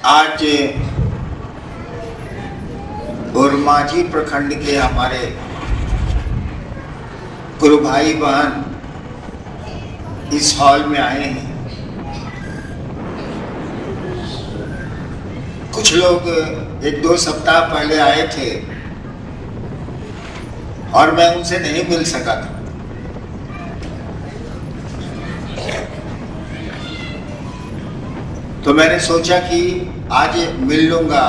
आज उरमांझी प्रखंड के हमारे गुरु भाई बहन इस हॉल में आए हैं। कुछ लोग 1-2 सप्ताह पहले आए थे और मैं उनसे नहीं मिल सका था। तो मैंने सोचा कि आज मिल लूंगा,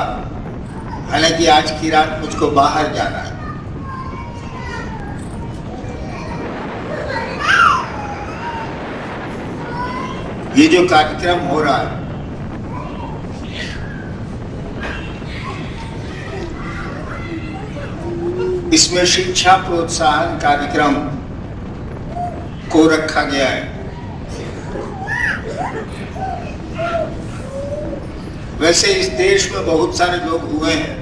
हालांकि आज की रात मुझको बाहर जाना है। ये जो कार्यक्रम हो रहा है इसमें शिक्षा प्रोत्साहन कार्यक्रम को रखा गया है। वैसे इस देश में बहुत सारे लोग हुए हैं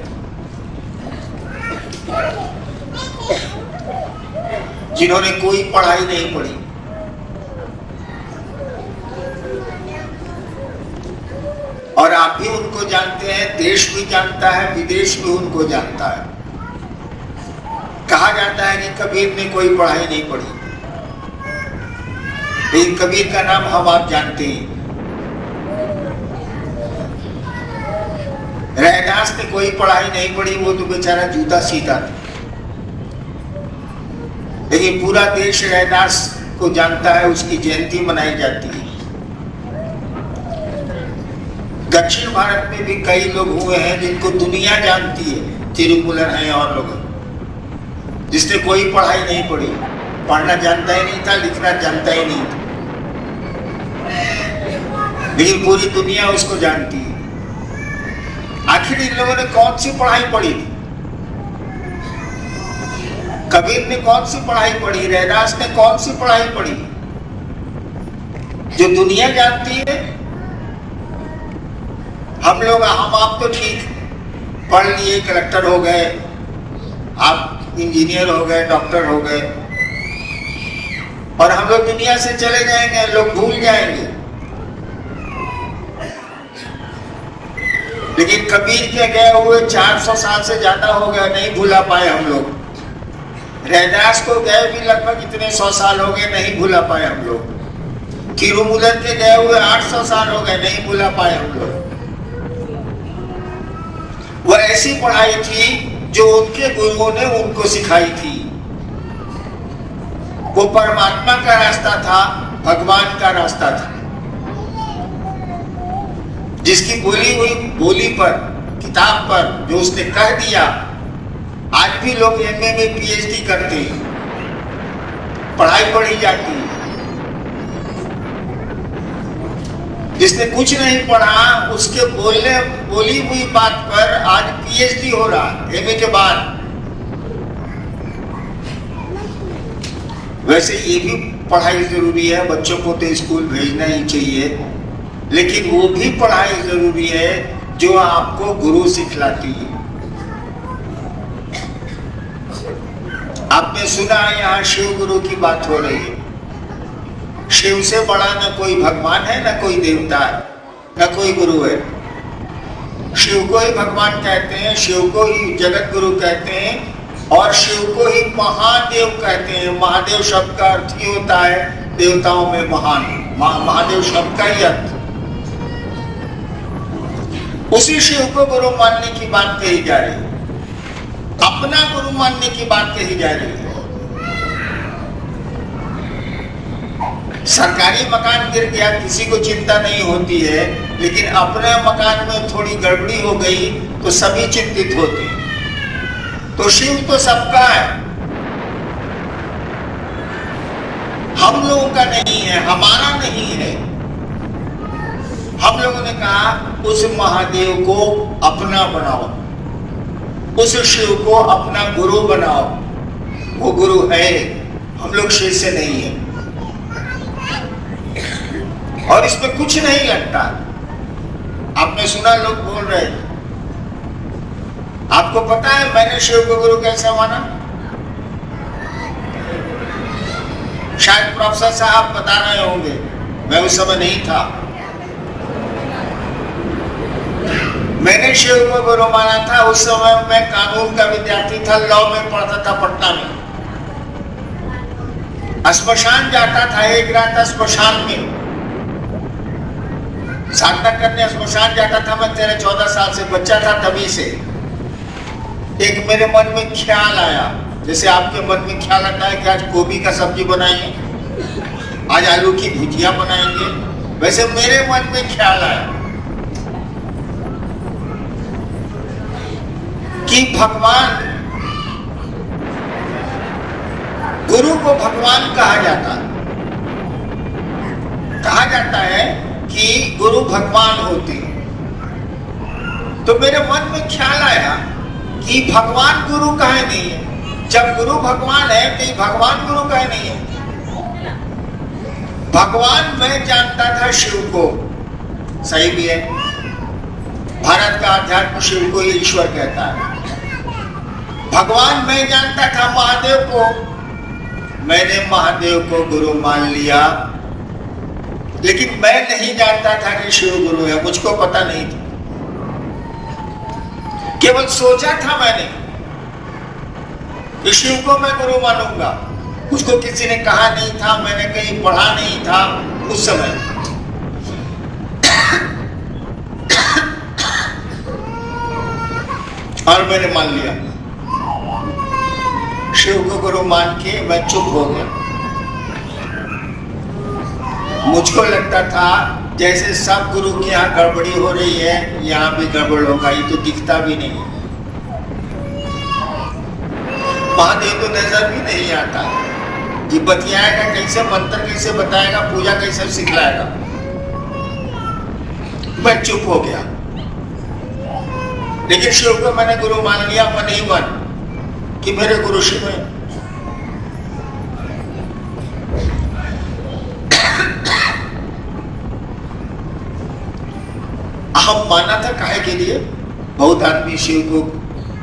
जिन्होंने कोई पढ़ाई नहीं पढ़ी और आप भी उनको जानते हैं, देश भी जानता है, विदेश भी उनको जानता है। कहा जाता है कि कबीर ने कोई पढ़ाई नहीं पढ़ी, लेकिन कबीर का नाम हम आप जानते हैं। रैदास ने कोई पढ़ाई नहीं पढ़ी, वो तो बेचारा जूता सीता था, लेकिन पूरा देश रैदास को जानता है, उसकी जयंती मनाई जाती है। दक्षिण भारत में भी कई लोग हुए हैं जिनको दुनिया जानती है, तिरुमूलर हैं और लोग, जिसने कोई पढ़ाई नहीं पढ़ी, पढ़ना जानता ही नहीं था, लिखना जानता ही नहीं था, लेकिन पूरी दुनिया उसको जानती है। आखिर इन लोगों ने कौन सी पढ़ाई पढ़ी थी? कबीर ने कौन सी पढ़ाई पढ़ी? रैदास ने कौन सी पढ़ाई पढ़ी जो दुनिया जानती है? हम लोग, हम आप तो ठीक पढ़ लिए, कलेक्टर हो गए, आप इंजीनियर हो गए, डॉक्टर हो गए, और हम लोग दुनिया से चले जाएंगे, लोग भूल जाएंगे। लेकिन कबीर के गए हुए 400 साल से ज्यादा हो गए, नहीं भूला पाए हम लोग। रैदास को गए भी लगभग इतने 100 साल हो गए, नहीं भूला पाए हम लोग। तिरुमूलर के गए हुए 800 साल हो गए, नहीं भूला पाए हम लोग। वो ऐसी पढ़ाई थी जो उनके गुरुओं ने उनको सिखाई थी। वो परमात्मा का रास्ता था, भगवान का रास्ता था, जिसकी बोली हुई बोली पर, किताब पर जो उसने कह दिया, आज भी लोग एमए में पीएचडी करते हैं, पढ़ाई पढ़ी जाती है। जिसने कुछ नहीं पढ़ा उसके बोली हुई बात पर आज पीएचडी हो रहा है एमए के बाद। वैसे ये भी पढ़ाई जरूरी है, बच्चों को तो स्कूल भेजना ही चाहिए, लेकिन वो भी पढ़ाई जरूरी है जो आपको गुरु सिखलाती है। आपने सुना यहाँ शिव गुरु की बात हो रही है। शिव से बड़ा न कोई भगवान है, न कोई देवता है, न कोई गुरु है। शिव को ही भगवान कहते हैं, शिव को ही जगत गुरु कहते हैं, और शिव को ही महादेव कहते हैं। महादेव शब्द का अर्थ ही होता है देवताओं में महान। महादेव शब्द का ही अर्थ। उसी शिव को गुरु मानने की बात कही जा रही है, अपना गुरु मानने की बात कही जा रही है। सरकारी मकान गिर गया, किसी को चिंता नहीं होती है, लेकिन अपने मकान में थोड़ी गड़बड़ी हो गई तो सभी चिंतित होते हैं। तो शिव तो सबका है, हम लोगों का नहीं है, हमारा नहीं है। हम लोगों ने कहा उस महादेव को अपना बनाओ, उस शिव को अपना गुरु बनाओ। वो गुरु है, हम लोग शिष्य नहीं है, और इसमें कुछ नहीं लगता। आपने सुना लोग बोल रहे, आपको पता है मैंने शिव को गुरु कैसे माना? शायद प्रोफेसर साहब बता रहे होंगे, मैं उस समय नहीं था। मैंने शिव को गुरु माना था। उस समय मैं कानून का विद्यार्थी था, लॉ में पढ़ता था पटना में। श्मशान जाता था, एक रात श्मशान में साधना करने श्मशान जाता था। मैं 13-14 साल से बच्चा था, तभी से एक मेरे मन में ख्याल आया, जैसे आपके मन में ख्याल आता है कि आज गोभी का सब्जी बनाएंगे, आज आलू की भुजिया बनाएंगे, वैसे मेरे मन में ख्याल आया कि भगवान, गुरु को भगवान कहा जाता है कि गुरु भगवान होते हैं। तो मेरे मन में ख्याल आया कि भगवान गुरु काहे नहीं है? जब गुरु भगवान है तो भगवान गुरु काहे नहीं है? भगवान मैं जानता था शिव को, सही भी है, भारत का अध्यात्म शिव को ईश्वर कहता है। भगवान मैं जानता था महादेव को, मैंने महादेव को गुरु मान लिया, लेकिन मैं नहीं जानता था कि शिव गुरु है, मुझको पता नहीं था। केवल सोचा था मैंने कि शिव को मैं गुरु मानूंगा, मुझको किसी ने कहा नहीं था, मैंने कहीं पढ़ा नहीं था उस समय। और मैंने मान लिया, शिव को गुरु मान के मैं चुप हो गया। मुझको लगता था जैसे सब गुरु के यहाँ गड़बड़ी हो रही है, यहाँ भी गड़बड़ होगा, ये तो दिखता भी नहीं, महादेव तो नजर भी नहीं आता, ये बतियाएगा कैसे, मंत्र कैसे बताएगा, पूजा कैसे सिखलाएगा। मैं चुप हो गया, लेकिन शिव को मैंने गुरु मान लिया, मन ही मन, कि मेरे गुरु शिव है। हम माना था काहे के लिए? बहुत आदमी शिव को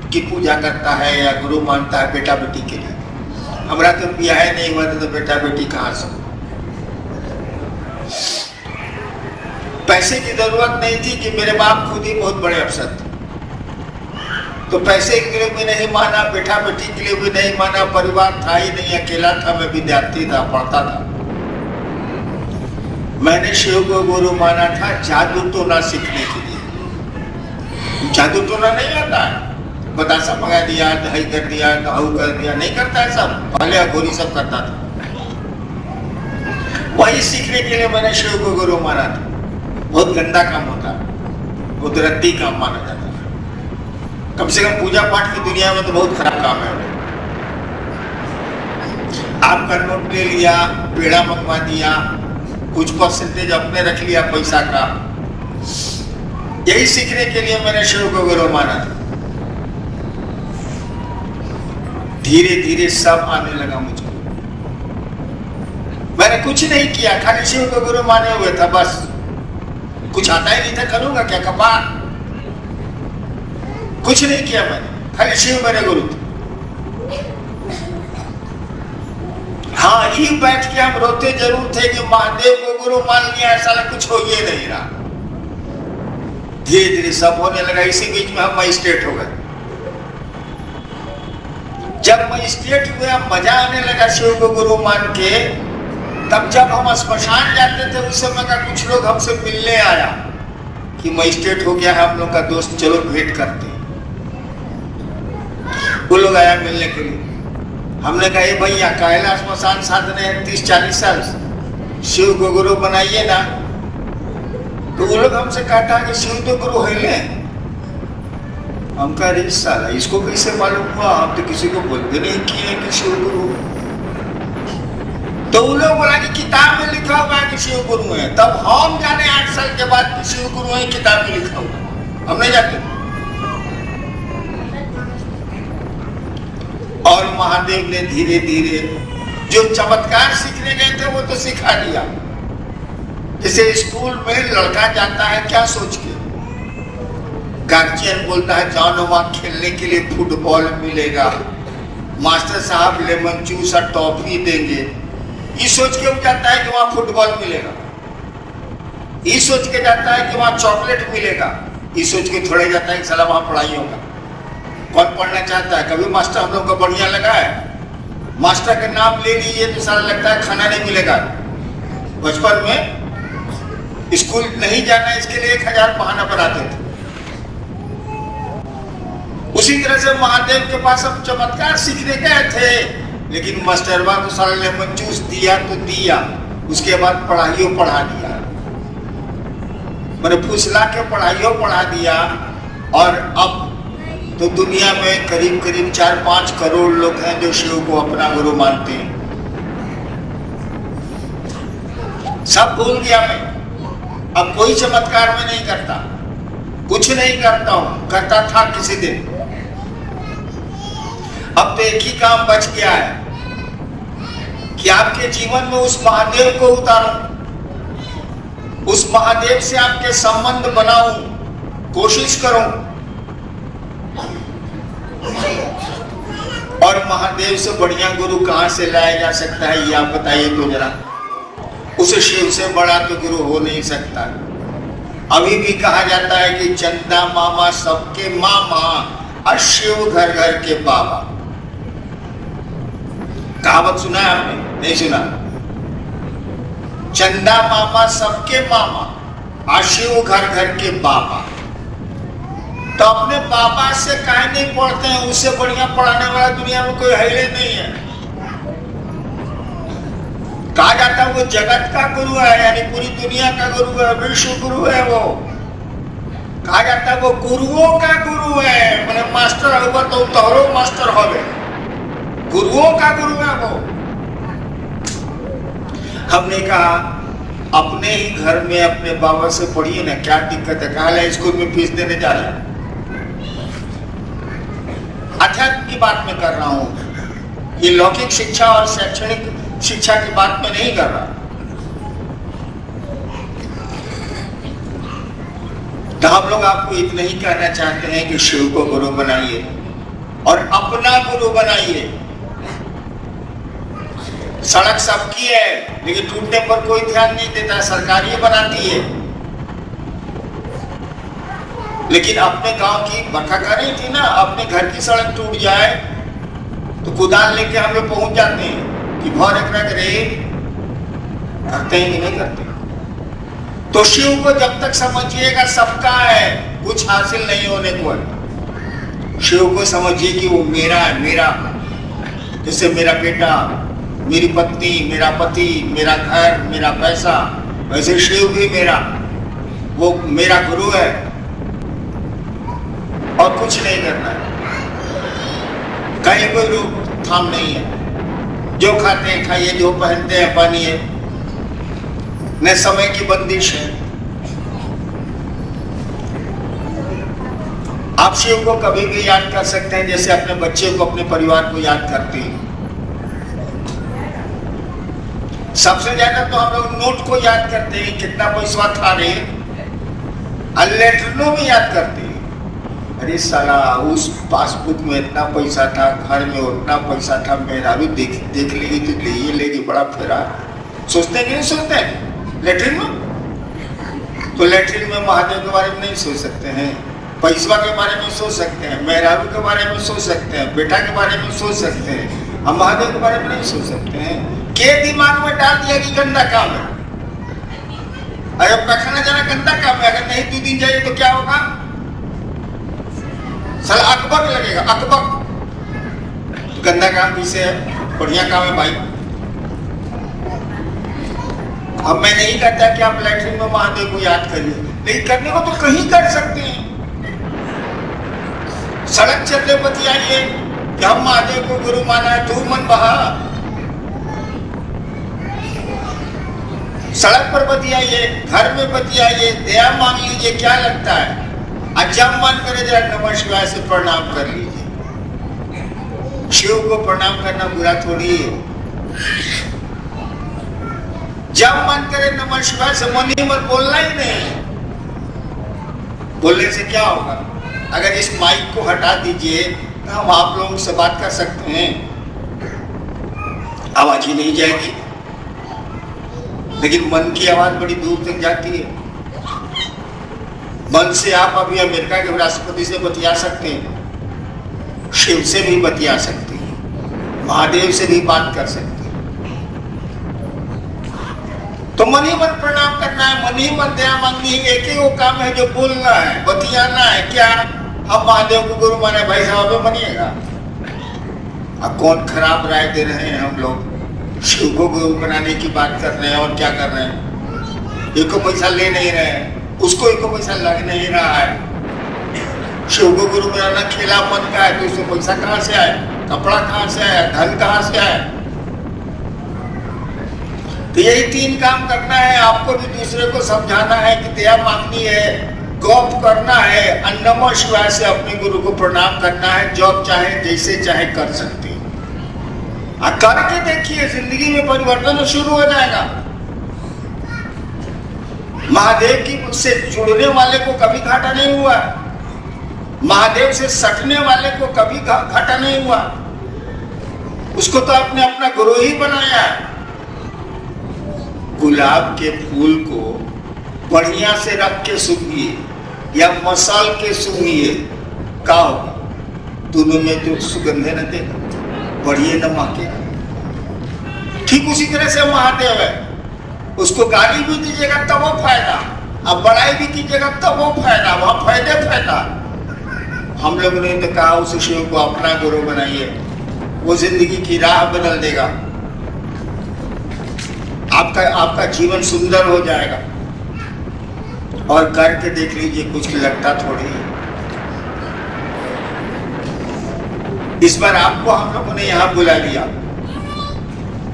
की पूजा करता है या गुरु मानता है बेटा बेटी के लिए। हमारा तो ब्याह नहीं हुआ था तो बेटा बेटी कहां से? पैसे की जरूरत नहीं थी कि मेरे बाप खुद ही बहुत बड़े अफसर थे, तो पैसे के लिए भी नहीं माना, बेटा बेटी के लिए भी नहीं माना, परिवार था ही नहीं, अकेला था, मैं विद्यार्थी था, पढ़ता था। मैंने शिव को गुरु माना था जादू टोना सीखने के लिए। जादू टोना नहीं आता है, बतासा मंगा दिया, दही कर दिया, घाव कर दिया, नहीं करता है सब, पहले अघोरी सब करता था। वही सीखने के लिए मैंने शिव को गुरु माना था। बहुत गंदा काम होता, बहुत रद्दी काम माना जाता है। कम से कम पूजा पाठ की दुनिया में तो बहुत खराब काम है। आपका नोट ले लिया, पेड़ा मंगवा दिया, कुछ परसेंटेज अपने रख लिया पैसा का, यही सीखने के लिए मैंने शिव को गुरु माना था। धीरे धीरे सब आने लगा मुझको। मैंने कुछ नहीं किया, खाली शिव को गुरु माने हुए था बस। कुछ आता ही नहीं था, करूंगा क्या कपार? कुछ नहीं किया मैंने, खाली शिव मेरे गुरु थे। हाँ, ये बैठ के हम रोते जरूर थे कि महादेव को गुरु मान लिया, ऐसा कुछ हो ये नहीं रहा। धीरे धीरे सब होने लगा। इसी बीच में हम मजिस्ट्रेट हो गए। जब मजिस्ट्रेट हुए, मजा आने लगा शिव को गुरु मान के। तब जब हम श्मशान जाते थे उस समय का कुछ लोग हमसे मिलने आया कि मजिस्ट्रेट हो गया है हम लोग का दोस्त, चलो भेंट करते। वो लोग आया मिलने के लिए। हमने कहा भैया कायला श्मशान साधने हैं 30-40 साल, शिव को गुरु बनाइए ना। तो वो लोग हमसे कहता कि शिव तो गुरु है ले। हम कह रहे साला इसको कैसे मालूम हुआ, हम तो किसी को बोलते नहीं किए कि शिव गुरु। तो वो लोग बोला कि किताब में लिखा हुआ है कि शिव गुरु है। तब हम जाने 8 साल के बाद कि शिव गुरु है, किताब में लिखा हुआ, हम नहीं जानते। और महादेव ने धीरे धीरे जो चमत्कार सीखने गए थे वो तो सिखा दिया। जैसे स्कूल में लड़का जाता है क्या सोच के, गार्जियन बोलता है जानो वहां खेलने के लिए फुटबॉल मिलेगा, मास्टर साहब लेमन जूस और टॉफी देंगे, ये सोच के वो जाता है कि वहां फुटबॉल मिलेगा, ये सोच के जाता है कि वहां चॉकलेट मिलेगा, ये सोच के थोड़ा जाता है कि साला वहां पढ़ाई होगा। कौन पढ़ना चाहता है? कभी मास्टर हम लोग को बढ़िया लगा है? मास्टर का नाम ले लीजिए तो साला लगता है खाना नहीं मिलेगा। बचपन में स्कूल नहीं जाना इसके लिए 1000 बहाना बनाते थे। उसी तरह से महादेव के पास हम चमत्कार सीखने गए थे, लेकिन मास्टरवा तो साला लेमन जूस दिया तो दिया, उसके बाद पढ़ाइयों पढ़ा दिया, मैंने फुसला के पढ़ाइयों पढ़ा दिया। और अब तो दुनिया में करीब करीब 4-5 करोड़ लोग हैं जो शिव को अपना गुरु मानते हैं। सब भूल गया मैं, अब कोई चमत्कार में नहीं करता, कुछ नहीं करता हूं, करता था किसी दिन। अब तो एक ही काम बच गया है कि आपके जीवन में उस महादेव को उतारूं, उस महादेव से आपके संबंध बनाऊं, कोशिश करूं। और महादेव से बढ़िया गुरु कहां से लाया जा सकता है, ये आप बताइए तो जरा। उस शिव से बड़ा तो गुरु हो नहीं सकता। अभी भी कहा जाता है कि चंदा मामा सबके मामा और शिव घर घर के बाबा। कहावत सुना है आपने? नहीं सुना? चंदा मामा सबके मामा और शिव घर घर के बाबा। तो अपने बाबा से काहे नहीं पढ़ते हैं? उससे बढ़िया पढ़ाने वाला दुनिया में कोई है ही नहीं है। कहा जाता है वो जगत का गुरु है, यानी पूरी दुनिया का गुरु है, विश्व गुरु है वो। कहा जाता है वो गुरुओं का गुरु है, मतलब मास्टर होगा तो तोहरो मास्टर हो गए, गुरुओं का गुरु है वो। हमने कहा अपने ही घर में अपने बाबा से पढ़िए ना, क्या दिक्कत है? कहा स्कूल में फीस देने जा रहे हैं। अध्यात्म की बात में कर रहा हूं, ये लौकिक शिक्षा और शैक्षणिक शिक्षा की बात में नहीं कर रहा। तो हम लोग आपको इतना ही कहना चाहते हैं कि शिव को गुरु बनाइए और अपना गुरु बनाइए। सड़क सबकी है, लेकिन टूटने पर कोई ध्यान नहीं देता, सरकार ये बनाती है। लेकिन अपने गांव की बरखा कर रही थी ना, अपने घर की सड़क टूट जाए तो कुदाल लेके हम लोग पहुंच जाते हैं कि भौर एक रे करते हैं कि नहीं करते। तो शिव को जब तक समझिएगा सबका है, कुछ हासिल नहीं होने को है। शिव को समझिए कि वो मेरा है, मेरा। जैसे मेरा बेटा, मेरी पत्नी, मेरा पति, मेरा घर, मेरा पैसा, वैसे शिव भी मेरा, वो मेरा गुरु है और कुछ नहीं करना है। कहीं कोई रोकथाम नहीं है। जो खाते हैं खाइए, जो पहनते हैं पहनिए, न समय की बंदिश है। आप शिव को कभी भी याद कर सकते हैं जैसे अपने बच्चे को, अपने परिवार को याद करते हैं। सबसे ज्यादा तो हम लोग नोट को याद करते हैं, कितना पैसा था रे, लेटरिनों में याद करते हैं। अरे साला उस पासबुक में इतना पैसा था, घर में उतना पैसा था, मेरा भी देख लेगी तो ले लेगी, बड़ा फेरा। सोचते हैं कि नहीं सोचते हैं? लेटरिन में तो लेटरिन में महादेव के बारे में नहीं सोच सकते हैं, पैसवा के बारे में सोच सकते हैं, मेहराबी के बारे में सोच सकते हैं, बेटा के बारे में सोच सकते हैं, हम महादेव के बारे में नहीं सोच सकते हैं। के दिमाग में डाल दिया कि गंदा काम है। अरे पैखाना जाना गंदा काम है, अगर नहीं 2 दिन जाइए तो क्या होगा? साला अकबक लगेगा, अकबक। गंदा काम किसे है? बढ़िया काम है भाई। अब मैं नहीं कहता कि आप लैट्रिन में महादेव को याद करिए, लेकिन करने को तो कहीं कर सकते हैं। सड़क चलते बतियाइए कि हम महादेव को गुरु माना है, तू मन बहा। सड़क पर बतियाइए, घर में बतियाइए, दया मांग लीजिए, क्या लगता है? जब मन करे जरा नमः शिवाय से प्रणाम कर लीजिए। शिव को प्रणाम करना बुरा थोड़ी है। जब मन करे नमः शिवाय से, मन ही मत बोलना ही नहीं। बोलने से क्या होगा? अगर इस माइक को हटा दीजिए तो हम आप लोगों से बात कर सकते हैं, आवाज ही नहीं जाएगी। लेकिन मन की आवाज बड़ी दूर तक जाती है। मन से आप अभी अमेरिका के राष्ट्रपति से बतिया सकते हैं, शिव से भी बतिया सकते हैं, महादेव से भी बात कर सकते हैं। तो मन ही मन प्रणाम करना है, मन ही मन दया मांगनी है। एक ही वो काम है जो बोलना है, बतियाना है। क्या हम महादेव को गुरु माने, भाई साहब पे मानिएगा? अब कौन खराब राय दे रहे हैं? हम लोग शिव को गुरु बनाने की बात कर रहे हैं और क्या कर रहे हैं? एको पैसा ले नहीं रहे हैं, उसको एको पैसा लग नहीं रहा है। शिव को गुरु बनाना खेला मन का है, तो उसमें पैसा कहाँ से आए, कपड़ा कहाँ से आया, धन कहाँ से आया? तो यही 3 काम करना है। आपको भी दूसरे को समझाना है कि दया मांगनी है, गौप करना है, नमः शिवाय से अपने गुरु को प्रणाम करना है। जॉब चाहे जैसे चाहे कर सकते हैं, करके देखिए, जिंदगी में परिवर्तन शुरू हो जाएगा। महादेव की से जुड़ने वाले को कभी घाटा नहीं हुआ, महादेव से सटने वाले को कभी घाटा नहीं हुआ। उसको तो आपने अपना गुरु ही बनाया है। गुलाब के फूल को बढ़िया से रख के सूंघिए या मसाल के सूंघिए, का होगा? दोनों में तो सुगंध न देगा, बढ़िया न महके। ठीक उसी तरह से महादेव है, उसको गाली भी दीजिएगा तब वो फायदा, अब बड़ाई भी कीजिएगा तब वो फायदा, वहां फायदा। हम लोगों ने तो कहा उस शिव को अपना गुरु बनाइए, वो जिंदगी की राह बदल देगा, आपका जीवन सुंदर हो जाएगा। और करके देख लीजिए, कुछ लगता थोड़ी है। इस बार आपको हम लोगों ने यहाँ बुला लिया,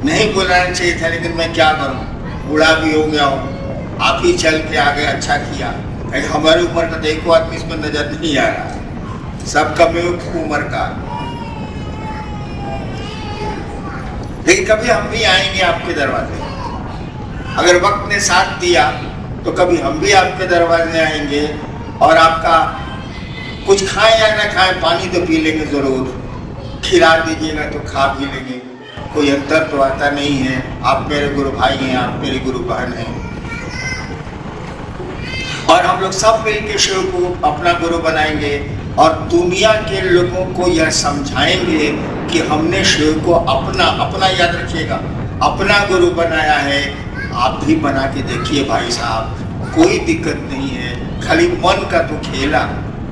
नहीं बुलाना चाहिए था, लेकिन मैं क्या करूं, बूढ़ा भी हो गया हूं। आप ही चल के आ गए, अच्छा किया। हमारी उम्र का देखो आदमी इसमें नजर नहीं आ रहा, सब कम उम्र का। लेकिन कभी हम भी आएंगे आपके दरवाजे, अगर वक्त ने साथ दिया तो कभी हम भी आपके दरवाजे आएंगे। और आपका कुछ खाएं या ना खाएं, पानी तो पी लेंगे जरूर, खिला दीजिएगा तो खा भी लेंगे। कोई अंतर तो आता नहीं है। आप मेरे गुरु भाई हैं, आप मेरी गुरु बहन हैं, और हम लोग सब मिलकर शिव को अपना गुरु बनाएंगे और दुनिया के लोगों को यह समझाएंगे कि हमने शिव को अपना याद रखिएगा, अपना गुरु बनाया है। आप भी बना के देखिए भाई साहब, कोई दिक्कत नहीं है। खाली मन का तो खेला,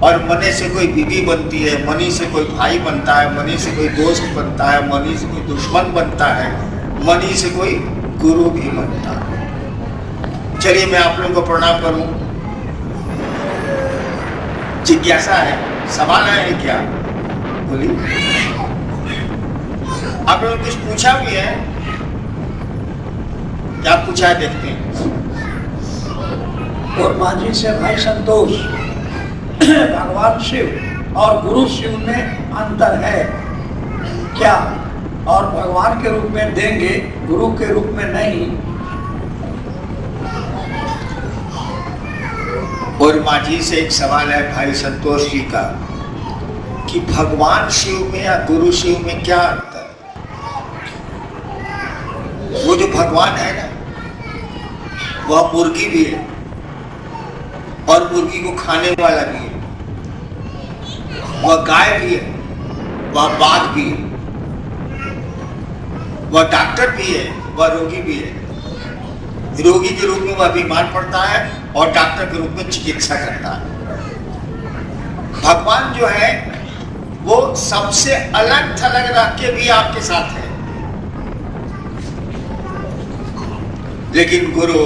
और मने से कोई बीवी बनती है, मनी से कोई भाई बनता है, मनी से कोई दोस्त बनता है, मनी से कोई दुश्मन बनता है, मनी से कोई गुरु भी बनता है। चलिए मैं आप लोगों को प्रणाम करूं। जिज्ञासा है, सवाल है क्या? बोलिए। आप लोगों ने कुछ पूछा भी है क्या? पूछा है, देखते हैं। और माझी से भाई संतोष, भगवान शिव और गुरु शिव में अंतर है क्या? और भगवान के रूप में देंगे, गुरु के रूप में नहीं। और माझी से एक सवाल है भाई संतोष जी का कि भगवान शिव में या गुरु शिव में क्या अंतर है? वो जो भगवान है ना, वह मुर्गी भी है और मुर्गी को खाने वाला भी है, वह गाय भी है, वह बाघ भी है, वह डॉक्टर भी है, वह रोगी भी है। रोगी के रूप में वह बीमार पड़ता है और डॉक्टर के रूप में चिकित्सा करता है। भगवान जो है वो सबसे अलग थलग रह के भी आपके साथ है, लेकिन गुरु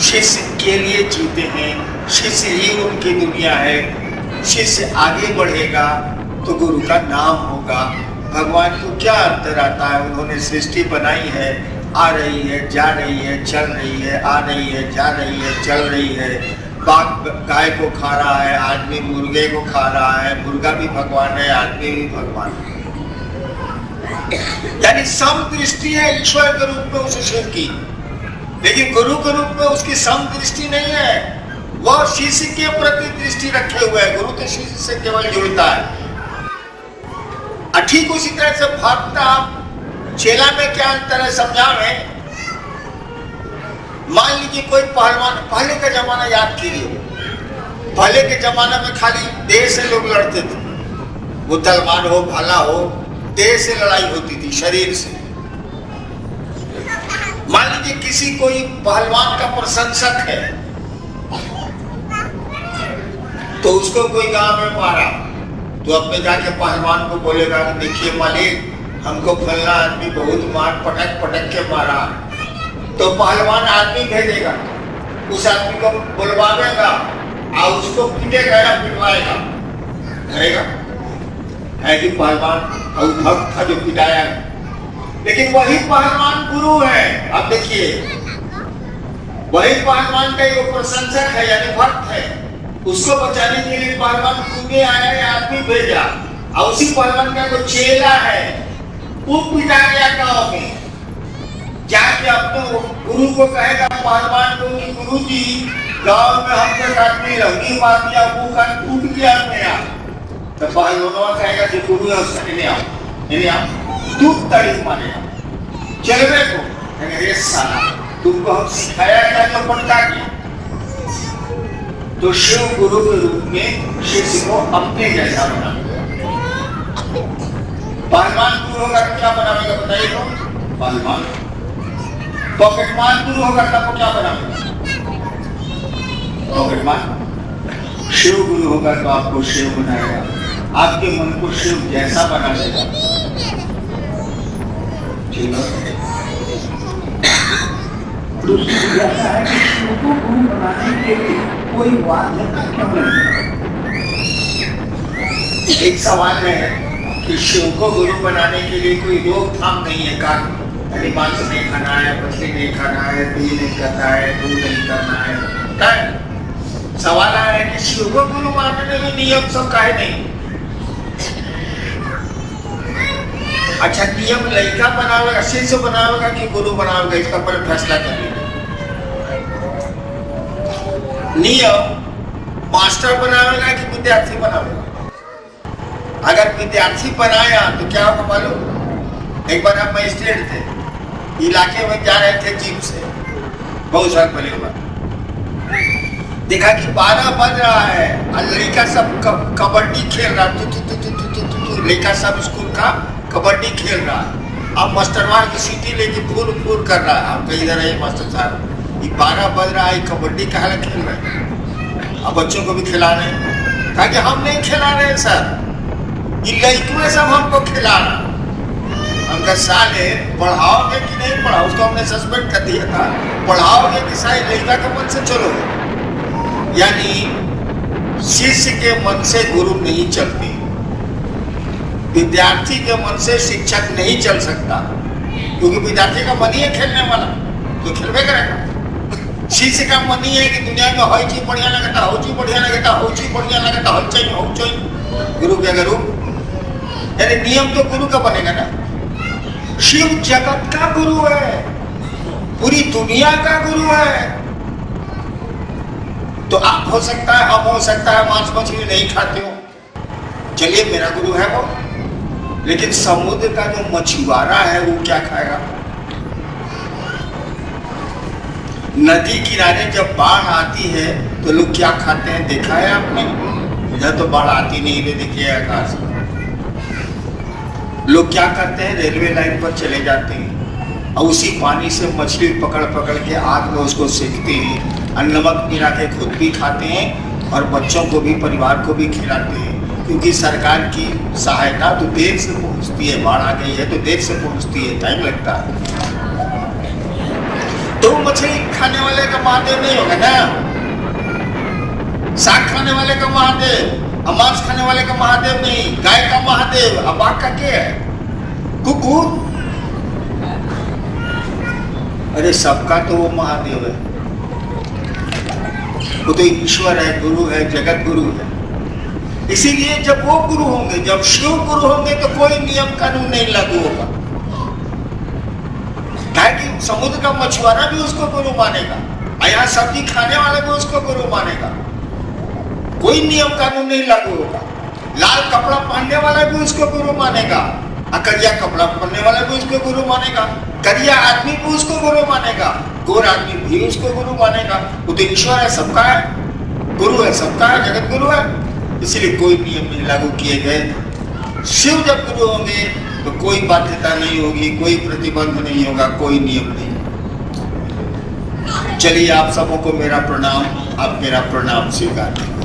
शिष्य के लिए जीते हैं, शिष्य ही उनकी दुनिया है। शिष्य आगे बढ़ेगा तो गुरु का नाम होगा। भगवान को क्या अंतर आता है? उन्होंने सृष्टि बनाई है, आ रही है, जा रही है, चल रही है, आ रही है, जा रही है, चल रही है। बाघ गाय को खा रहा है, आदमी मुर्गे को खा रहा है, मुर्गा भी भगवान है, आदमी भी भगवान है। यानी सम दृष्टि है ईश्वर के रूप में उस शिव की, लेकिन गुरु के रूप में उसकी सम दृष्टि नहीं है। वह शिष्य के प्रति दृष्टि रखे हुए है। गुरु तो शिष्य से केवल जुड़ता है। ठीक उसी तरह से भक्त आप चेला में क्या अंतर है समझावे? मान लीजिए कोई पहलवान, पहले का जमाना याद कीजिए, पहले के जमाने में खाली देह से लोग लड़ते थे, वो तलवार हो भाला हो, देह से लड़ाई होती थी, शरीर से। मान लीजिए किसी कोई पहलवान का प्रशंसक है तो उसको कोई गांव में मारा तो अपने जाके पहलवान को बोलेगा कि देखिए मालिक हमको फलना आदमी बहुत मार पटक पटक के मारा, तो पहलवान आदमी भेजेगा, उस आदमी को बुलवाएगा और उसको पीटेगा या पिटवाएगा, करेगा है कि पहलवान और भक्त था जो पिटाया है। लेकिन वही पहलवान गुरु है। अब देखिए वही पहलवान का एक प्रशंसक है यानी भक्त है, उसको बचाने के लिए पहलवान कूदे आया या आदमी भेजा, और उसी पहलवान का कोई चेला है वो पिटा गया गाँव में, जाके अपने गुरु को कहेगा पहलवान को कि गुरु जी गाँव में हमको आदमी लंगी मार दिया, वो का टूट गया मेरा, तो पहलवान कहेगा कि गुरु है उसका नहीं आओ तू तड़ी मारेगा चलवे को, अरे साला तुमको हम सिखाया क्या जो पड़ता किया। तो शिव गुरु के रूप में शिष्य को अपने जैसा बना, पहलवान गुरु होगा तो क्या बनाएगा बताइए तो, पहलवान। पॉकेटमार गुरु होगा तब क्या बनाएगा, पॉकेटमार। शिव गुरु होगा तो आपको शिव बनाएगा, आपके मन को शिव जैसा बना देगा। दूसरी ऐसा है कि शिव को गुरु बनाने के लिए कोई बाध्यता क्यों नहीं? एक सवाल है कि शिव को गुरु बनाने के लिए कोई रोकथाम नहीं है, यानी मांस नहीं खाना है, मछली नहीं खाना है, घी नहीं करना है, दूध नहीं करना है। सवाल है कि शिव को गुरु मानने में नियम सब काहे नहीं? अच्छा नियम लड़का बनावेगा, शिष्य बनावेगा कि गुरु बनावेगा, इसका पर फैसला करिए। नियम मास्टर बनावेगा कि विद्यार्थी बनावेगा? अगर विद्यार्थी बनाया तो क्या होगा मालूम? एक बार हम मजिस्ट्रेट थे, इलाके में जा रहे थे जीप से, बहुत साल पहले हुआ, देखा कि 12 बज रहा है और लड़का सब कबड्डी खेल रहा, लड़का सब स्कूल का कबड्डी खेल रहा है। अब मास्टरवार की सीटी लेके फूर फूर कर रहा है। अब इधर है मास्टर साहब, ये 12 बज रहा है, कबड्डी कहाँ खेल रहे हैं? अब बच्चों को भी खिला रहे हैं, कहा कि हम नहीं खिला रहे हैं सर, ये लड़कों सब हमको खिला रहा। हमका साले पढ़ाओगे कि नहीं पढ़ाओ, उसको हमने सस्पेंड कर दिया था, पढ़ाओगे कि शायद लड़का के मन से चलोगे। यानी शिष्य के मन से गुरु नहीं चलती, विद्यार्थी के मन से शिक्षक नहीं चल सकता, क्योंकि विद्यार्थी का मन ही है खेलने वाला, तो खेलवे करेगा। शिष्य का मन ही है कि दुनिया में हर चीज बढ़िया लगता, हो चीज बढ़िया लगता, हो चीज बढ़िया लगता, हो चाहिए गुरु के गुरु, यानी नियम तो गुरु का बनेगा ना। शिव जगत का गुरु है, पूरी दुनिया का गुरु है। तो आप हो सकता है, हम हो सकता है मांस मछली नहीं खाते हो, चलिए मेरा गुरु है वो, लेकिन समुद्र का जो मछुआरा है वो क्या खाएगा? नदी किनारे जब बाढ़ आती है तो लोग क्या खाते हैं, देखा है आपने? इधर तो बाढ़ आती नहीं है, देखिए आकाश, लोग क्या करते हैं, रेलवे लाइन पर चले जाते हैं और उसी पानी से मछली पकड़ पकड़ के आग में उसको सेकते हैं और नमक मिला के खुद भी खाते हैं और बच्चों को भी, परिवार को भी खिलाते हैं, क्योंकि सरकार की सहायता तो देर से पहुंचती है, बाढ़ आ गई है तो देर से पहुंचती है, टाइम लगता है। तो मछली खाने वाले का महादेव नहीं होगा ना, साग खाने वाले का महादेव, मांस खाने वाले का महादेव नहीं, गाय का महादेव, अब बाघ का क्या है? कुकुर। अरे सबका तो वो महादेव है, वो तो ईश्वर है, गुरु है, जगत गुरु है। इसीलिए जब वो गुरु होंगे, जब शिव गुरु होंगे तो कोई नियम कानून नहीं लागू होगा, कि समुद्र का मछुआरा भी उसको गुरु मानेगा, यहाँ सब्जी खाने वाला भी उसको गुरु मानेगा, कोई नियम कानून नहीं लागू होगा। लाल कपड़ा पहनने वाला भी उसको गुरु मानेगा, करिया कपड़ा पहनने वाला भी उसको गुरु मानेगा, करिया आदमी भी उसको गुरु मानेगा, गोर आदमी भी उसको गुरु मानेगा। वो तो ईश्वर है, सबका है, गुरु है, सबका है, जगत गुरु है। इसलिए कोई नियम नहीं लागू किए गए। शिव जब गुरु होंगे तो कोई बाध्यता नहीं होगी, कोई प्रतिबंध नहीं होगा, कोई नियम नहीं। चलिए आप सबों को मेरा प्रणाम, आप मेरा प्रणाम स्वीकार करें।